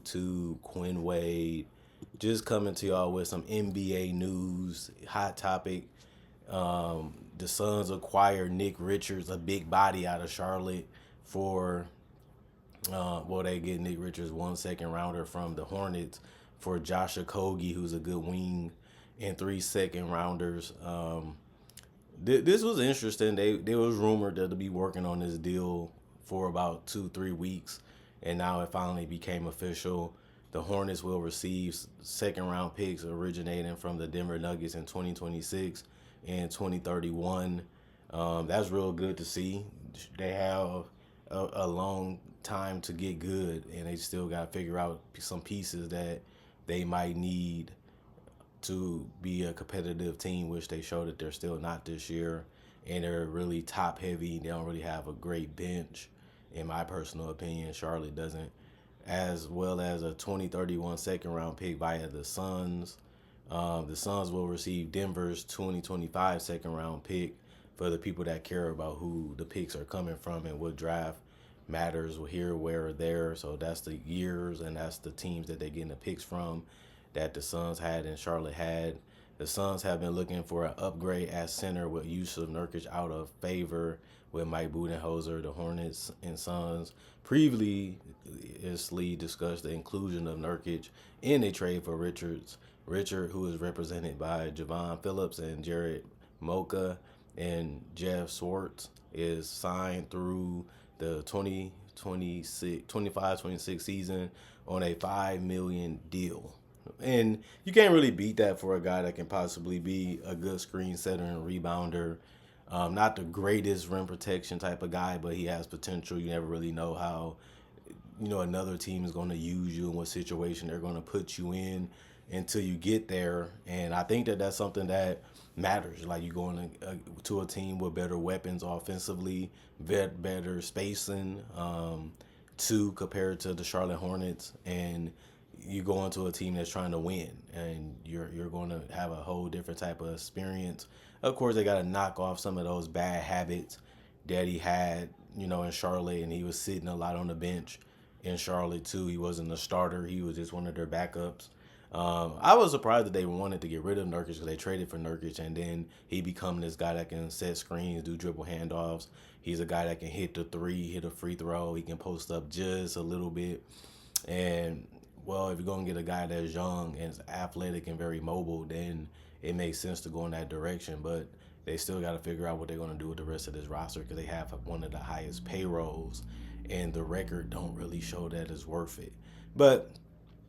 YouTube, Quinn Wade, just coming to y'all with some NBA news, hot topic. The Suns acquired Nick Richards, a big body out of Charlotte, for they get Nick Richards, 1 second rounder from the Hornets for Josh Okogie, who's a good wing, and 3 second rounders. This was interesting. They was rumored that they'll be working on this deal for about 2 3 weeks, and now it finally became official. The Hornets will receive second round picks originating from the Denver Nuggets in 2026 and 2031. That's real good to see. They have a long time to get good, and they still got to figure out some pieces that they might need to be a competitive team, which they showed that they're still not this year. And they're really top heavy. They don't really have a great bench, in my personal opinion. Charlotte doesn't. As well as a 2031 second round pick via the Suns. The Suns will receive Denver's 2025 second round pick for the people that care about who the picks are coming from and what draft matters here, where, or there. So that's the years and that's the teams that they're getting the picks from that the Suns had and Charlotte had. The Suns have been looking for an upgrade at center with Yusuf Nurkic out of favor with Mike Budenholzer. The Hornets and Suns previously discussed the inclusion of Nurkic in a trade for Richards. Richard, who is represented by Javon Phillips and Jared Mocha and Jeff Swartz, is signed through the 2025-26 season on a $5 million deal. And you can't really beat that for a guy that can possibly be a good screen setter and rebounder. Not the greatest rim protection type of guy, but he has potential. You never really know how, another team is going to use you and what situation they're going to put you in until you get there. And I think that that's something that matters. Like, you going to a team with better weapons offensively, better spacing, compared to the Charlotte Hornets, and you go into a team that's trying to win, and you're going to have a whole different type of experience. Of course, they got to knock off some of those bad habits that he had, in Charlotte, and he was sitting a lot on the bench in Charlotte too. He wasn't a starter; he was just one of their backups. I was surprised that they wanted to get rid of Nurkic because they traded for Nurkic, and then he become this guy that can set screens, do dribble handoffs. He's a guy that can hit the three, hit a free throw. He can post up just a little bit, and well, if you're going to get a guy that's young and is athletic and very mobile, then it makes sense to go in that direction. But they still got to figure out what they're going to do with the rest of this roster because they have one of the highest payrolls, and the record don't really show that it's worth it. But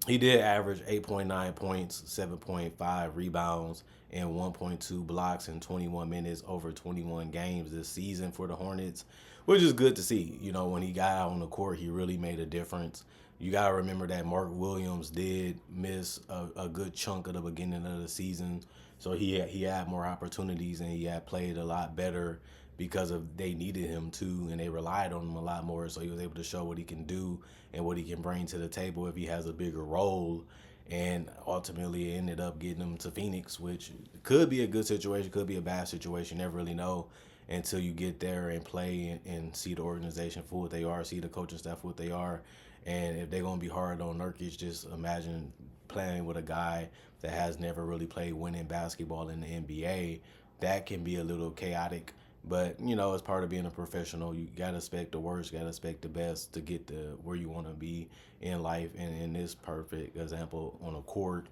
he did average 8.9 points, 7.5 rebounds, and 1.2 blocks in 21 minutes over 21 games this season for the Hornets, which is good to see. When he got out on the court, he really made a difference. You got to remember that Mark Williams did miss a good chunk of the beginning of the season. So he had more opportunities, and he had played a lot better because they needed him to, and they relied on him a lot more. So he was able to show what he can do and what he can bring to the table if he has a bigger role. And ultimately it ended up getting him to Phoenix, which could be a good situation, could be a bad situation. You never really know until you get there and play and see the organization for what they are, see the coaching staff for what they are. And if they're going to be hard on Nurkic, just imagine playing with a guy that has never really played winning basketball in the NBA. That can be a little chaotic. But, it's part of being a professional. You got to expect the worst, got to expect the best to get to where you want to be in life. And in this perfect example, on a court.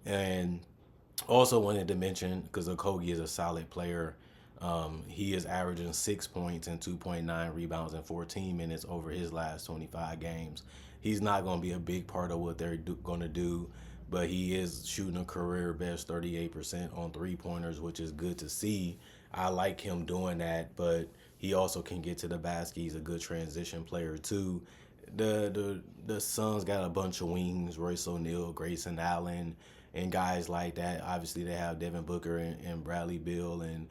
And also wanted to mention, because Okogie is a solid player, he is averaging 6 points and 2.9 rebounds in 14 minutes over his last 25 games. He's not going to be a big part of what they're going to do, but he is shooting a career best 38% on three-pointers, which is good to see. I like him doing that, but he also can get to the basket. He's a good transition player too. The Suns got a bunch of wings: Royce O'Neal, Grayson Allen, and guys like that. Obviously, they have Devin Booker and Bradley Beal and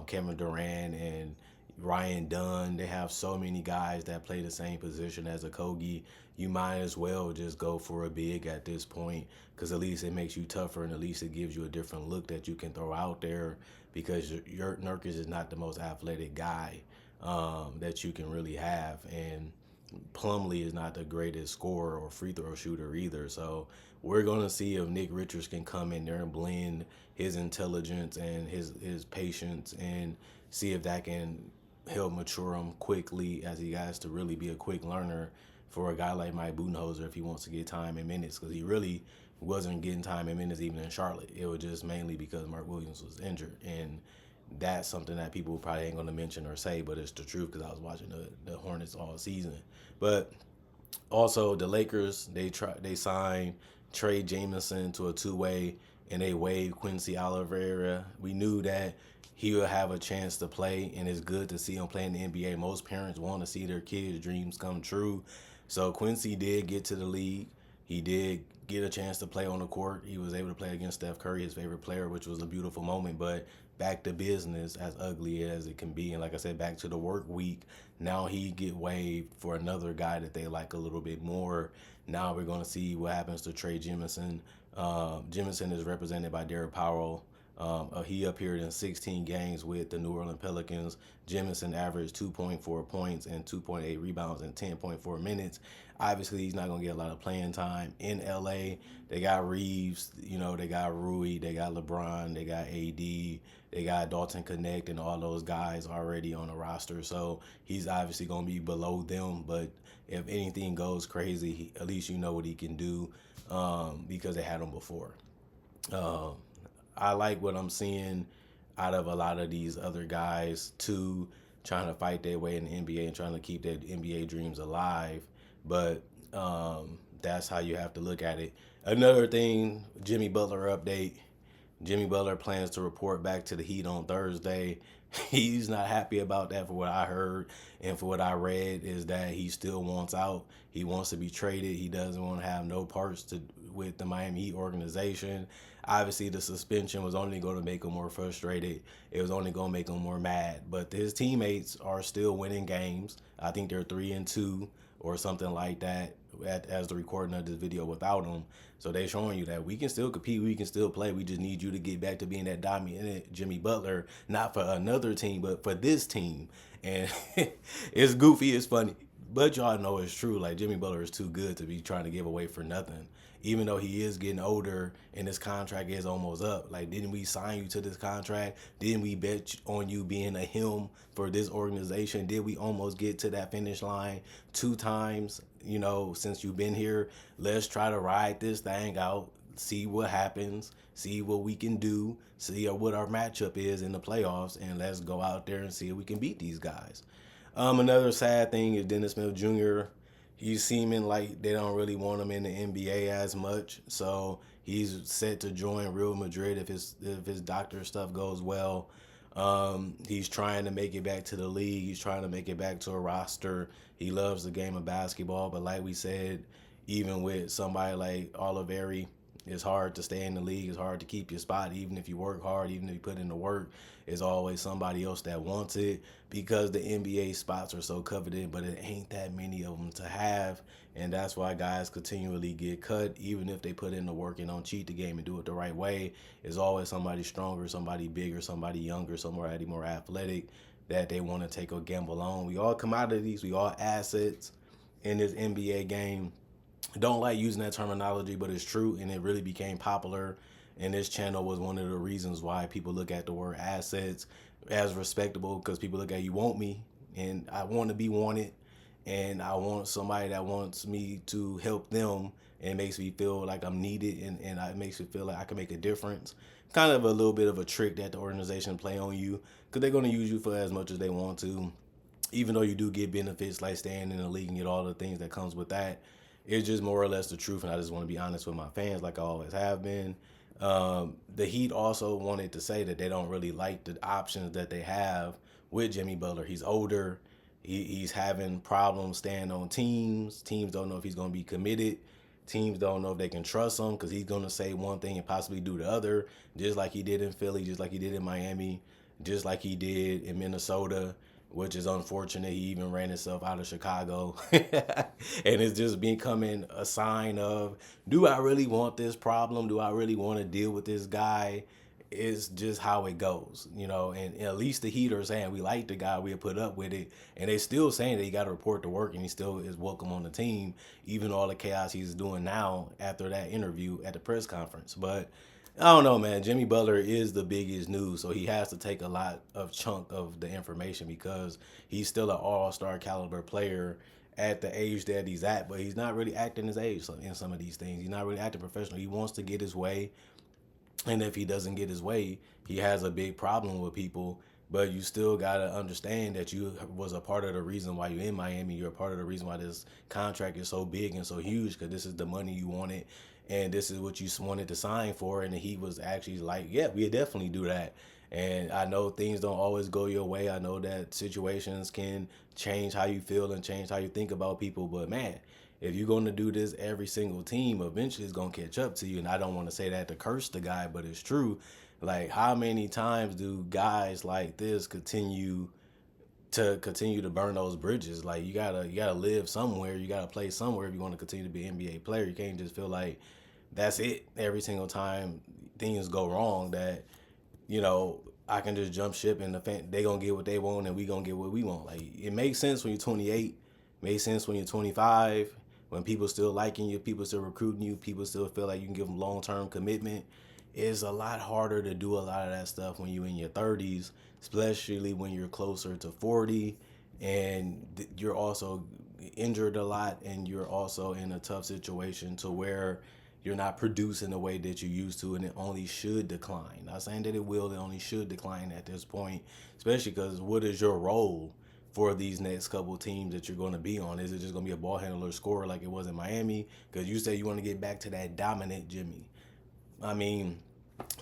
Kevin Durant and Ryan Dunn. They have so many guys that play the same position as Okogie. You might as well just go for a big at this point, because at least it makes you tougher, and at least it gives you a different look that you can throw out there, because your Nurkic is not the most athletic guy that you can really have. And Plumlee is not the greatest scorer or free throw shooter either. So we're going to see if Nick Richards can come in there and blend his intelligence and his patience and see if that can help mature him quickly as he has to really be a quick learner for a guy like Mike Budenholzer if he wants to get time and minutes, because he really wasn't getting time and minutes even in Charlotte. It was just mainly because Mark Williams was injured, and that's something that people probably ain't going to mention or say, but it's the truth because I was watching the Hornets all season. But also the Lakers, they signed Trey Jamison to a two-way, and they waived Quincy Oliveira. We knew that he would have a chance to play, and it's good to see him play in the NBA. Most parents want to see their kids' dreams come true. So Quincy did get to the league. He did get a chance to play on the court. He was able to play against Steph Curry, his favorite player, which was a beautiful moment. But back to business, as ugly as it can be, and like I said, back to the work week. Now he get waived for another guy that they like a little bit more. Now we're going to see what happens to Trey Jemison. Jemison is represented by Derek Powell. He appeared in 16 games with the New Orleans Pelicans. Jemison averaged 2.4 points and 2.8 rebounds in 10.4 minutes. Obviously, he's not going to get a lot of playing time in LA. They got Reeves, they got Rui, they got LeBron, they got AD, they got Dalton Connect, and all those guys already on the roster. So he's obviously going to be below them. But if anything goes crazy, at least you know what he can do because they had him before. I like what I'm seeing out of a lot of these other guys too, trying to fight their way in the NBA and trying to keep their NBA dreams alive. But that's how you have to look at it. Another thing, Jimmy Butler update. Jimmy Butler plans to report back to the Heat on Thursday. He's not happy about that for what I heard and for what I read is that he still wants out. He wants to be traded. He doesn't want to have no parts with the Miami Heat organization. Obviously, the suspension was only going to make him more frustrated. It was only going to make him more mad. But his teammates are still winning games. I think they're 3-2 or something like that as the recording of this video without him. So they're showing you that we can still compete, we can still play. We just need you to get back to being that dominant Jimmy Butler, not for another team, but for this team. And it's goofy, it's funny, but y'all know it's true. Like, Jimmy Butler is too good to be trying to give away for nothing. Even though he is getting older and his contract is almost up. Like, didn't we sign you to this contract? Didn't we bet on you being a him for this organization? Did we almost get to that finish line 2 times, since you've been here? Let's try to ride this thing out, see what happens, see what we can do, see what our matchup is in the playoffs, and let's go out there and see if we can beat these guys. Another sad thing is Dennis Smith Jr. He's seeming like they don't really want him in the NBA as much, so he's set to join Real Madrid if his doctor stuff goes well. He's trying to make it back to the league. He's trying to make it back to a roster. He loves the game of basketball, but like we said, even with somebody like Oliveri, it's hard to stay in the league. It's hard to keep your spot. Even if you work hard, even if you put in the work, there's always somebody else that wants it because the NBA spots are so coveted, but it ain't that many of them to have. And that's why guys continually get cut, even if they put in the work and don't cheat the game and do it the right way. There's always somebody stronger, somebody bigger, somebody younger, somebody more athletic that they want to take a gamble on. We all commodities, we all assets in this NBA game. Don't like using that terminology, but it's true, and it really became popular. And this channel was one of the reasons why people look at the word assets as respectable, because people look at, you want me, and I want to be wanted, and I want somebody that wants me to help them, and it makes me feel like I'm needed, and it makes me feel like I can make a difference. Kind of a little bit of a trick that the organization play on you, because they're going to use you for as much as they want to, even though you do get benefits like staying in the league and get all the things that comes with that. It's just more or less the truth, and I just want to be honest with my fans like I always have been. The Heat also wanted to say that they don't really like the options that they have with Jimmy Butler. He's older. He's having problems staying on teams. Teams don't know if he's going to be committed. Teams don't know if they can trust him because he's going to say one thing and possibly do the other, just like he did in Philly, just like he did in Miami, just like he did in Minnesota, which is unfortunate. He even ran himself out of Chicago. And it's just becoming a sign of, do I really want this problem? Do I really want to deal with this guy? it's just how it goes, and at least the Heat are saying we like the guy, we'll put up with it, and they still saying that he got to report to work and he still is welcome on the team, even all the chaos he's doing now after that interview at the press conference. But I don't know, man. Jimmy Butler is the biggest news, so he has to take a lot of chunk of the information because he's still an all-star caliber player at the age that he's at, but he's not really acting his age in some of these things. He's not really acting professional. He wants to get his way. And if he doesn't get his way, he has a big problem with people. But you still gotta understand that you was a part of the reason why you're in Miami. You're a part of the reason why this contract is so big and so huge, because this is the money you wanted, and this is what you wanted to sign for. And he was actually like, "Yeah, we definitely do that." And I know things don't always go your way. I know that situations can change how you feel and change how you think about people. But man, if you're going to do this every single team, eventually it's going to catch up to you. And I don't want to say that to curse the guy, but it's true. Like, how many times do guys like this continue to burn those bridges? Like, you gotta live somewhere, you gotta play somewhere if you want to continue to be an NBA player. You can't just feel like that's it every single time things go wrong, that I can just jump ship and they gonna get what they want and we gonna get what we want. Like, it makes sense when you're 28, makes sense when you're 25, when people still liking you, people still recruiting you, people still feel like you can give them long-term commitment. It's a lot harder to do a lot of that stuff when you're in your 30s, especially when you're closer to 40 and you're also injured a lot and you're also in a tough situation to where you're not producing the way that you used to, and it only should decline. Not saying that it will, it only should decline at this point, especially because what is your role for these next couple teams that you're going to be on? Is it just going to be a ball handler scorer like it was in Miami? Because you say you want to get back to that dominant Jimmy. I mean,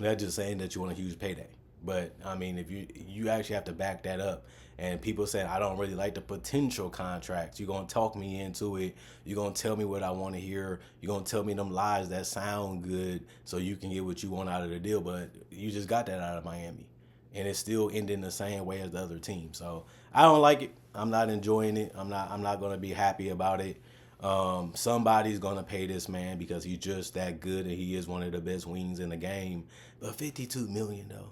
that's just saying that you want a huge payday. But I mean, if you actually have to back that up, and people saying I don't really like the potential contracts, you're gonna talk me into it. You're gonna tell me what I want to hear. You're gonna tell me them lies that sound good, so you can get what you want out of the deal. But you just got that out of Miami, and it's still ending the same way as the other team. So I don't like it. I'm not enjoying it. I'm not gonna be happy about it. Somebody's gonna pay this man because he's just that good and he is one of the best wings in the game. But $52 million though,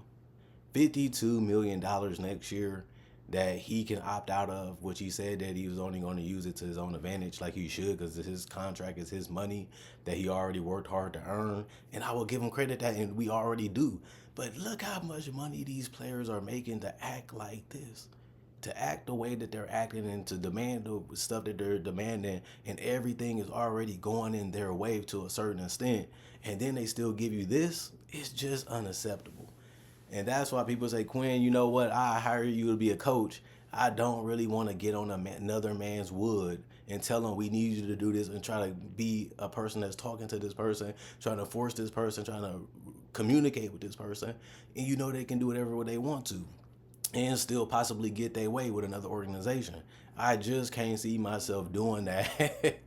$52 million next year that he can opt out of, which he said that he was only going to use it to his own advantage, like he should, because his contract is his money that he already worked hard to earn. And I will give him credit that, and we already do. But look how much money these players are making to act like this, to act the way that they're acting, and to demand the stuff that they're demanding, and everything is already going in their way to a certain extent, and then they still give you this. It's just unacceptable. And that's why people say, Quinn, you know what? I hire you to be a coach. I don't really want to get on another man's wood and tell them we need you to do this and try to be a person that's talking to this person, trying to force this person, trying to communicate with this person. And they can do whatever they want to and still possibly get their way with another organization. I just can't see myself doing that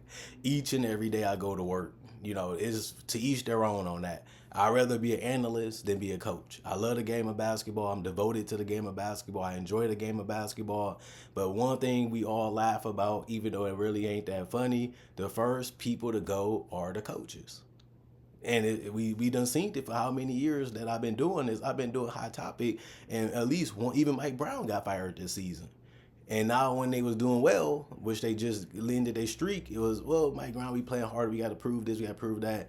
each and every day I go to work. It's to each their own on that. I'd rather be an analyst than be a coach. I love the game of basketball. I'm devoted to the game of basketball. I enjoy the game of basketball. But one thing we all laugh about, even though it really ain't that funny, the first people to go are the coaches. And we done seen it for how many years that I've been doing this. I've been doing Hot Topic, and at least one, even Mike Brown got fired this season. And now when they was doing well, which they just ended their streak, it was, well, Mike Brown, we playing hard. We got to prove this. We got to prove that.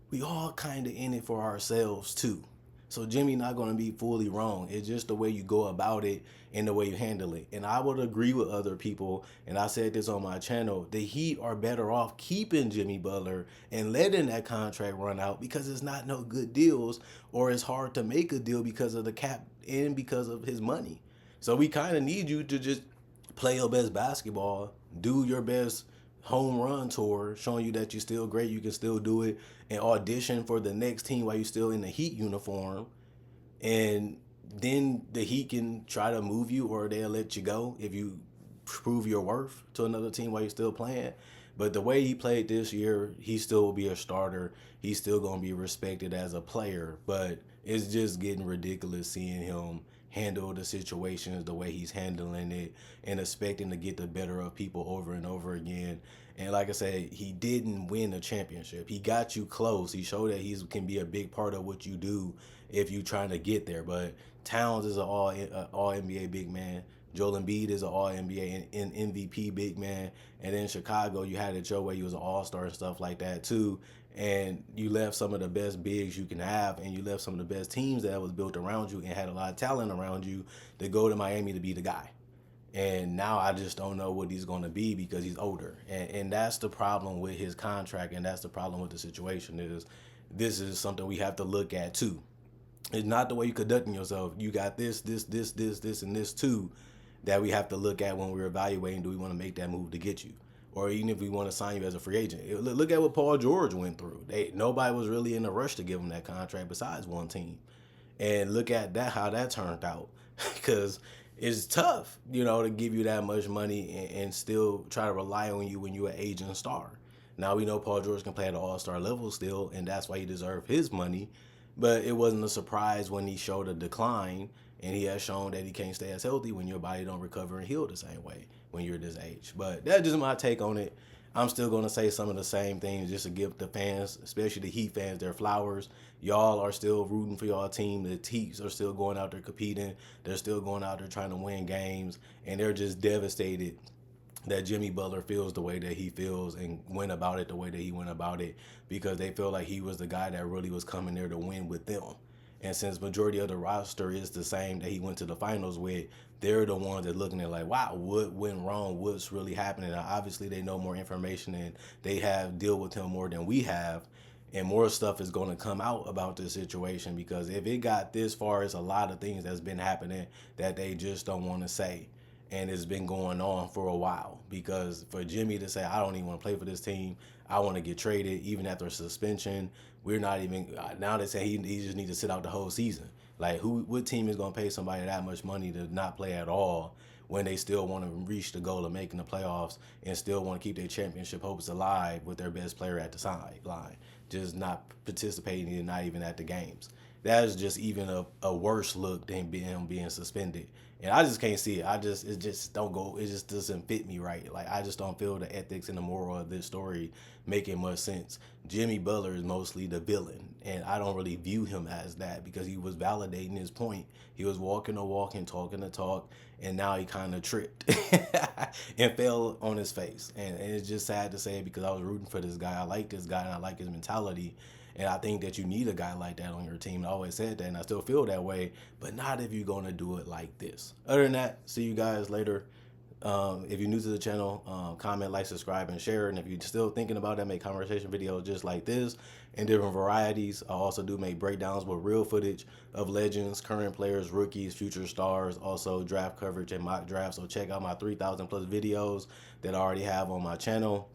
We all kind of in it for ourselves too. So Jimmy not going to be fully wrong. It's just the way you go about it and the way you handle it. And I would agree with other people, and I said this on my channel, the Heat are better off keeping Jimmy Butler and letting that contract run out, because it's not no good deals, or it's hard to make a deal because of the cap and because of his money. So we kind of need you to just play your best basketball, do your best home run tour, showing you that you're still great, you can still do it, and audition for the next team while you're still in the Heat uniform. And then the Heat can try to move you, or they'll let you go if you prove your worth to another team while you're still playing. But the way he played this year, he still will be a starter. He's still going to be respected as a player. But it's just getting ridiculous seeing him handle the situations the way he's handling it and expecting to get the better of people over and over again. And like I said, he didn't win a championship. He got you close. He showed that he can be a big part of what you do if you're trying to get there. But Towns is an all NBA big man. Joel Embiid is an all NBA and MVP big man. And in Chicago, you had it your way. You was an all-star and stuff like that too. And you left some of the best bigs you can have, and you left some of the best teams that was built around you and had a lot of talent around you to go to Miami to be the guy. And now I just don't know what he's going to be because he's older. And that's the problem with his contract, and that's the problem with the situation is this is something we have to look at too. It's not the way you're conducting yourself. You got this, and this too that we have to look at when we're evaluating, do we want to make that move to get you? Or even if we want to sign you as a free agent. Look at what Paul George went through. Nobody was really in a rush to give him that contract besides one team. And look at that, how that turned out. Because it's tough, to give you that much money and still try to rely on you when you're an aging star. Now we know Paul George can play at an all-star level still, and that's why he deserved his money. But it wasn't a surprise when he showed a decline, and he has shown that he can't stay as healthy when your body don't recover and heal the same way when you're this age. But that's just my take on it. I'm still going to say some of the same things just to give the fans, especially the Heat fans, their flowers. Y'all are still rooting for y'all team. The Heats are still going out there competing. They're still going out there trying to win games, and they're just devastated that Jimmy Butler feels the way that he feels and went about it the way that he went about it because they feel like he was the guy that really was coming there to win with them. And since majority of the roster is the same that he went to the finals with, they're the ones that looking at like, wow, what went wrong? What's really happening? Now, obviously, they know more information and they have dealt with him more than we have. And more stuff is going to come out about this situation because if it got this far, it's a lot of things that's been happening that they just don't want to say. And it's been going on for a while because for Jimmy to say, I don't even want to play for this team, I want to get traded, even after a suspension, we're not even, now they say he just needs to sit out the whole season. Like, what team is going to pay somebody that much money to not play at all when they still want to reach the goal of making the playoffs and still want to keep their championship hopes alive with their best player at the sideline, just not participating and not even at the games? That is just even a worse look than him being suspended. And I just can't see it. It just don't go. It just doesn't fit me right. Like, I just don't feel the ethics and the moral of this story making much sense. Jimmy Butler is mostly the villain, and I don't really view him as that because he was validating his point. He was walking the walk and talking the talk, and now he kind of tripped and fell on his face. And it's just sad to say because I was rooting for this guy. I like this guy, and I like his mentality. And I think that you need a guy like that on your team. I always said that, and I still feel that way, but not if you're going to do it like this. Other than that, see you guys later. If you're new to the channel, comment, like, subscribe, and share. And if you're still thinking about it, make conversation videos just like this in different varieties. I also do make breakdowns with real footage of legends, current players, rookies, future stars, also draft coverage and mock draft. So check out my 3,000 plus videos that I already have on my channel.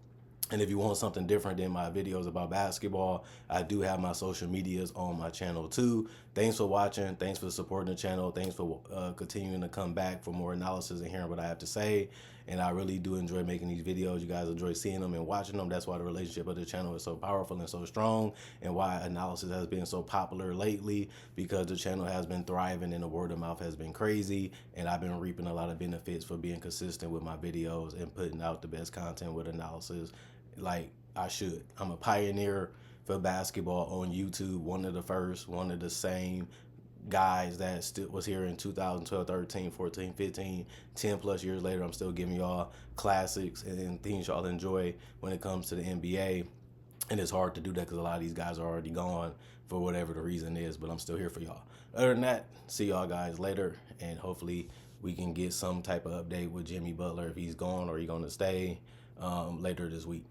And if you want something different than my videos about basketball, I do have my social medias on my channel too. Thanks for watching. Thanks for supporting the channel. Thanks for continuing to come back for more analysis and hearing what I have to say. And I really do enjoy making these videos. You guys enjoy seeing them and watching them. That's why the relationship of the channel is so powerful and so strong, and why analysis has been so popular lately, because the channel has been thriving and the word of mouth has been crazy. And I've been reaping a lot of benefits for being consistent with my videos and putting out the best content with analysis like I should. I'm a pioneer for basketball on YouTube, one of the first, one of the same guys that still was here in 2012, 13, 14, 15, 10 plus years later. I'm still giving y'all classics and things y'all enjoy when it comes to the NBA. And it's hard to do that because a lot of these guys are already gone for whatever the reason is, but I'm still here for y'all. Other than that, see y'all guys later, and hopefully we can get some type of update with Jimmy Butler if he's gone or he's going to stay later this week.